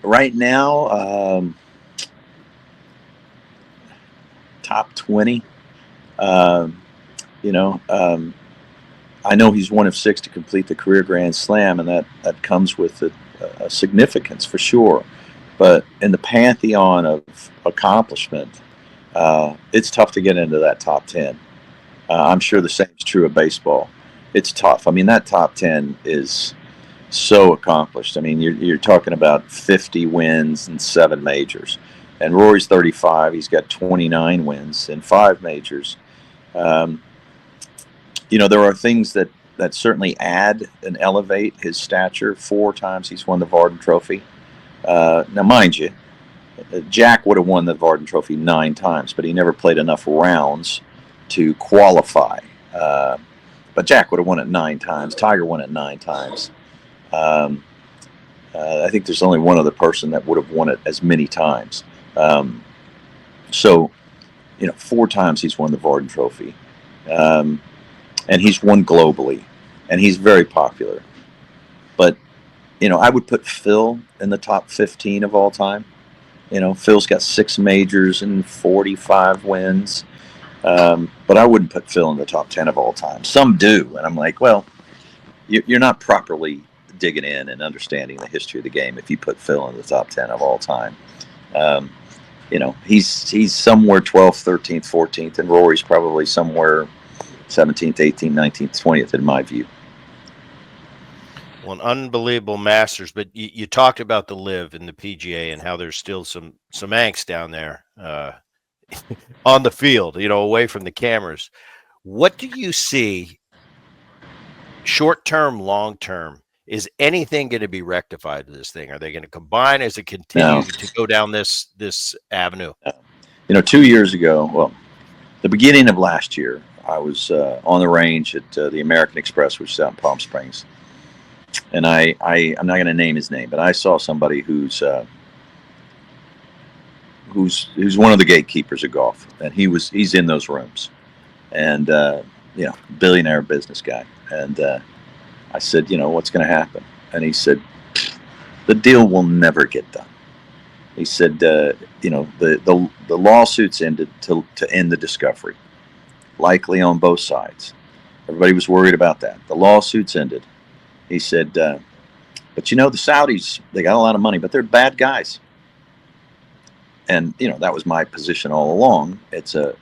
Right now, top 20. I know he's 1 of 6 to complete the career Grand Slam, and that comes with a significance for sure. But in the pantheon of accomplishment, it's tough to get into that top 10. I'm sure the same is true of baseball. It's tough. I mean, that top 10 is so accomplished. I mean, you're talking about 50 wins and 7 majors. And Rory's 35. He's got 29 wins and 5 majors. You know, there are things that certainly add and elevate his stature. 4 times he's won the Varden Trophy. Now, mind you, Jack would have won the Varden Trophy 9 times, but he never played enough rounds to qualify. But Jack would have won it 9 times. Tiger won it 9 times. I think there's only one other person that would have won it as many times. So, you know, 4 times he's won the Varden Trophy. And he's won globally. And he's very popular. But, you know, I would put Phil in the top 15 of all time. You know, Phil's got 6 majors and 45 wins. But I wouldn't put Phil in the top 10 of all time. Some do. And I'm like, well, you're not properly digging in and understanding the history of the game if you put Phil in the top 10 of all time. You know, he's somewhere 12th, 13th, 14th, and Rory's probably somewhere 17th, 18th, 19th, 20th in my view. Well, an unbelievable Masters, but you talked about the LIV and the PGA and how there's still some angst down there on the field, you know, away from the cameras. What do you see short-term, long-term? Is anything going to be rectified to this thing? Are they going to combine as it continues to go down this avenue? You know, 2 years ago, well, the beginning of last year, I was on the range at the American Express, which is out in Palm Springs. And I'm not going to name his name, but I saw somebody who's one of the gatekeepers of golf, and he's in those rooms, and you know, billionaire business guy. And I said, you know, what's going to happen? And he said, the deal will never get done. He said, you know, the lawsuits ended to end the discovery, likely on both sides. Everybody was worried about that. The lawsuits ended. He said, but you know, the Saudis, they got a lot of money, but they're bad guys. And, you know, that was my position all along. It's a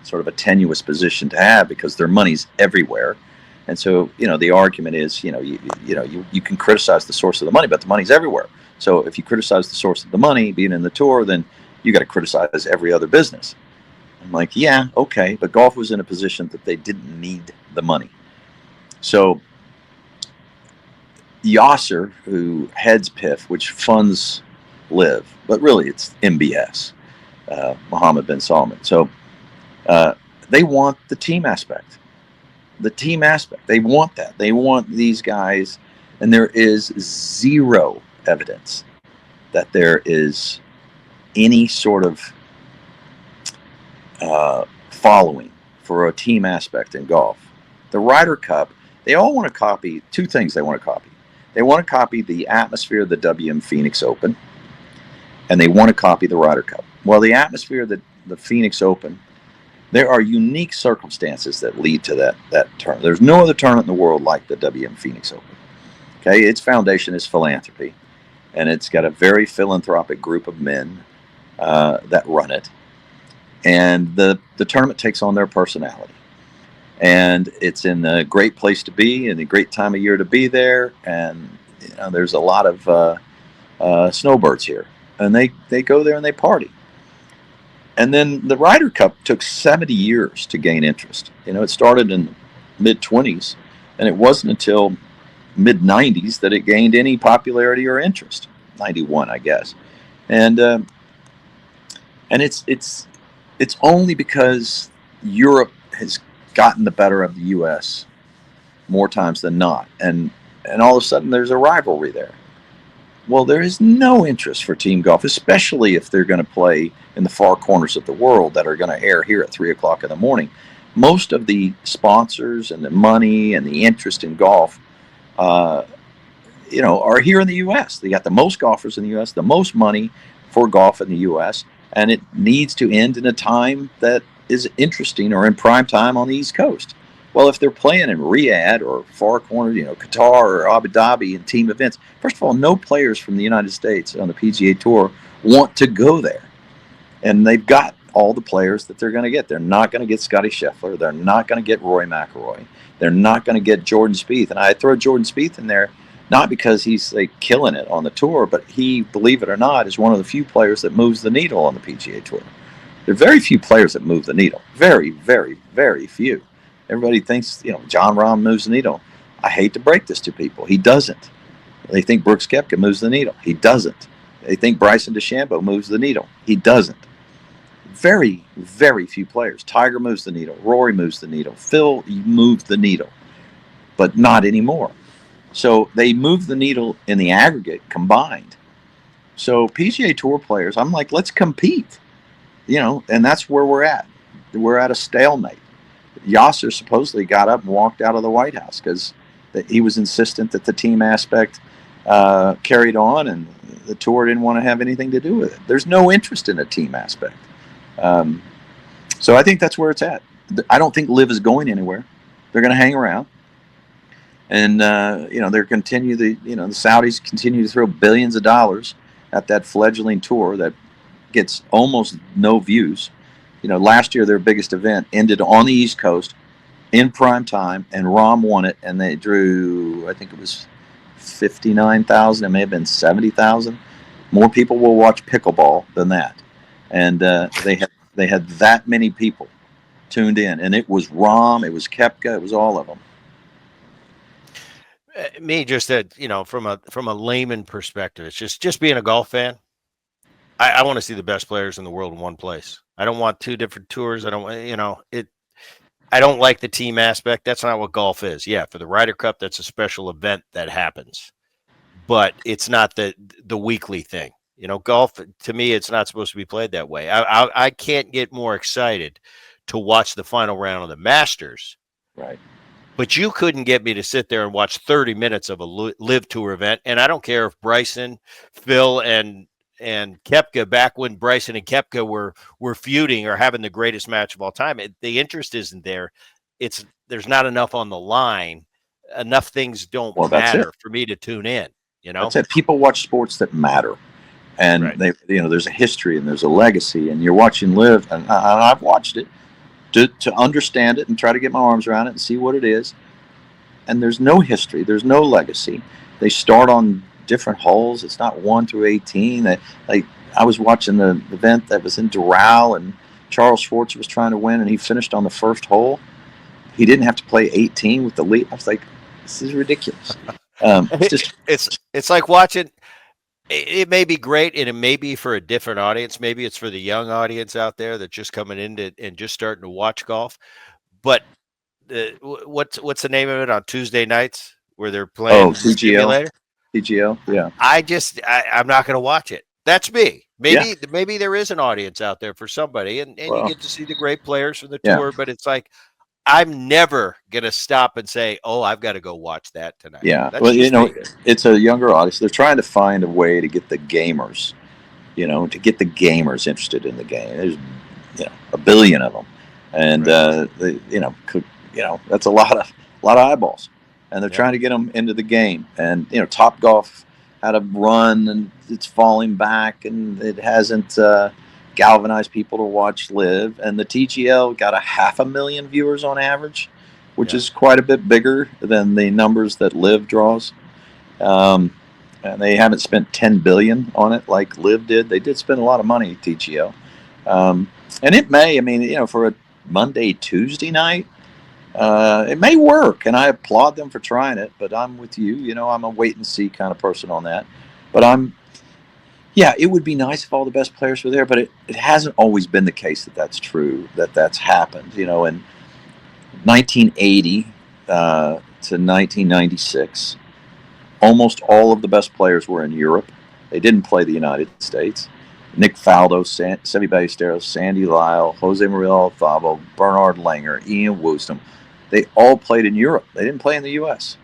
sort of a tenuous position to have because their money's everywhere. And so, you know, the argument is, you know, you can criticize the source of the money, but the money's everywhere. So if you criticize the source of the money being in the tour, then you got to criticize every other business. I'm like, yeah, okay. But golf was in a position that they didn't need the money. So Yasser, who heads PIF, which funds LIV, but really it's MBS, Mohammed bin Salman. So they want the team aspect. The team aspect. They want that. They want these guys, and there is zero evidence that there is any sort of following for a team aspect in golf. The Ryder Cup, they all want to copy 2 things they want to copy. They want to copy the atmosphere of the WM Phoenix Open, and they want to copy the Ryder Cup. Well, the atmosphere of the Phoenix Open, there are unique circumstances that lead to that tournament. There's no other tournament in the world like the WM Phoenix Open. Okay, its foundation is philanthropy, and it's got a very philanthropic group of men that run it. And the tournament takes on their personality. And it's in a great place to be and a great time of year to be there. And you know, there's a lot of snowbirds here. And they go there and they party. And then the Ryder Cup took 70 years to gain interest. You know, it started in the mid-20s, and it wasn't until mid-90s that it gained any popularity or interest. 91, I guess. And it's only because Europe has gotten the better of the U.S. more times than not, and all of a sudden there's a rivalry there. Well, there is no interest for team golf, especially if they're going to play in the far corners of the world that are going to air here at 3 o'clock in the morning. Most of the sponsors and the money and the interest in golf, you know, are here in the U.S. They got the most golfers in the U.S., the most money for golf in the U.S., and it needs to end in a time that is interesting or in prime time on the East Coast. Well, if they're playing in Riyadh or far corner, Qatar or Abu Dhabi in team events, first of all, no players from the United States on the PGA Tour want to go there. And they've got all the players that they're going to get. They're not going to get Scotty Scheffler. They're not going to get Rory McIlroy. They're not going to get Jordan Spieth. And I throw Jordan Spieth in there not because he's killing it on the tour, but he, believe it or not, is one of the few players that moves the needle on the PGA Tour. There are very few players that move the needle. Very, very, very few. Everybody thinks, John Rahm moves the needle. I hate to break this to people. He doesn't. They think Brooks Koepka moves the needle. He doesn't. They think Bryson DeChambeau moves the needle. He doesn't. Very, very few players. Tiger moves the needle. Rory moves the needle. Phil moves the needle, but not anymore. So they move the needle in the aggregate combined. So PGA Tour players, I'm like, let's compete, and that's where we're at. We're at a stalemate. Yasser supposedly got up and walked out of the White House because he was insistent that the team aspect carried on, and the tour didn't want to have anything to do with it. There's no interest in a team aspect. So I think that's where it's at. I don't think LIV is going anywhere. They're going to hang around. And, they're the Saudis continue to throw billions of dollars at that fledgling tour that gets almost no views. Last year their biggest event ended on the East Coast in prime time, and Rahm won it, and they drew, I think it was 59,000. It may have been 70,000. More people will watch pickleball than that. And they had that many people tuned in, and it was Rahm, it was Koepka, it was all of them. Me, just that, from a layman perspective, it's just being a golf fan. I want to see the best players in the world in one place. I don't want two different tours. I don't like the team aspect. That's not what golf is. Yeah, for the Ryder Cup, that's a special event that happens, but it's not the weekly thing. Golf, to me, it's not supposed to be played that way. I can't get more excited to watch the final round of the Masters. Right. But you couldn't get me to sit there and watch 30 minutes of a LIV Tour event. And I don't care if Bryson, Phil, and Koepka, back when Bryson and Koepka were feuding or having the greatest match of all time, the interest isn't there. There's not enough on the line. Enough things don't matter for me to tune in. That's it. People watch sports that matter. And right. There's a history and there's a legacy, and you're watching LIV, and I've watched it to understand it and try to get my arms around it and see what it is. And there's no history. There's no legacy. They start on different holes. It's not 1 through 18. I was watching the event that was in Doral, and Charles Schwartz was trying to win, and he finished on the first hole. He didn't have to play 18 with the lead. I was like, this is ridiculous. It's like watching. It may be great, and it may be for a different audience. Maybe it's for the young audience out there that's just coming in and just starting to watch golf. But what's the name of it on Tuesday nights where they're playing TGL? TGL, yeah. I'm not going to watch it. That's me. Maybe there is an audience out there for somebody, and you get to see the great players from the tour. But it's like, I'm never going to stop and say, oh, I've got to go watch that tonight. Yeah. It's a younger audience. They're trying to find a way to get the gamers, interested in the game. There's, a billion of them. And, that's a lot of eyeballs. And they're trying to get them into the game. And, Top Golf had a run, and it's falling back, and it hasn't galvanized people to watch LIV. And the TGL got 500,000 viewers on average, which is quite a bit bigger than the numbers that LIV draws. And they haven't spent $10 billion on it like LIV did. They did spend a lot of money, TGL. And it may, for a Monday, Tuesday night, it may work, and I applaud them for trying it, but I'm with you. I'm a wait and see kind of person on that. But it would be nice if all the best players were there, but it hasn't always been the case that's true, that's happened. In 1980 to 1996, almost all of the best players were in Europe. They didn't play the United States. Nick Faldo, Seve Ballesteros, Sandy Lyle, Jose Maria Alfaro, Bernard Langer, Ian Woosnam. They all played in Europe. They didn't play in the U.S.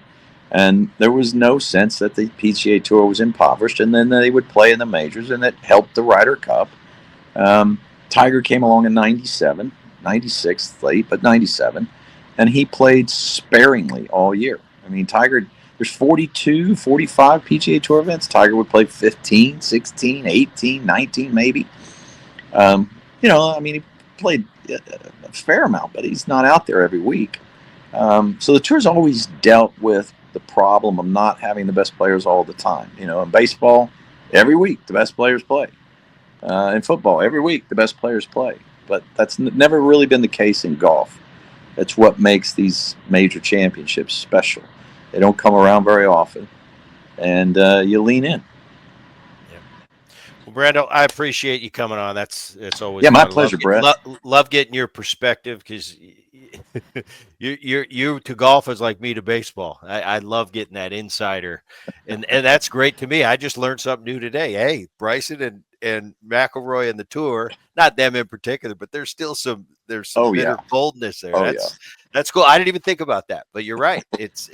And there was no sense that the PGA Tour was impoverished, and then they would play in the majors, and it helped the Ryder Cup. Tiger came along in 97, 96 late, but 97, and he played sparingly all year. I mean, Tiger, there's 42, 45 PGA Tour events. Tiger would play 15, 16, 18, 19 maybe. I mean, he played a fair amount, but he's not out there every week. So the tour's always dealt with the problem of not having the best players all the time. In baseball, every week the best players play. In football, every week the best players play. But that's never really been the case in golf. That's what makes these major championships special. They don't come around very often, and you lean in. Well, Brandel, I appreciate you coming on. It's always my fun. pleasure, Brett. Love getting your perspective, because you to golf is like me to baseball. I love getting that insider, and that's great to me. I just learned something new today. Hey, Bryson and McIlroy and the tour, not them in particular, but there's some bitter coldness there. That's cool. I didn't even think about that, but you're right. It's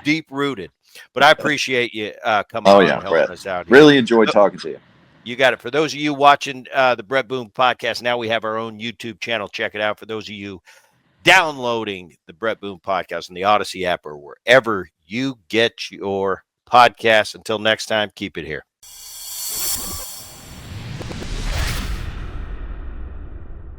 deep rooted. But I appreciate you coming on and helping Brett. us out here. Really enjoyed talking to you. You got it. For those of you watching the Bret Boone podcast, now we have our own YouTube channel. Check it out. For those of you downloading the Bret Boone podcast on the Odyssey app or wherever you get your podcasts, until next time, keep it here.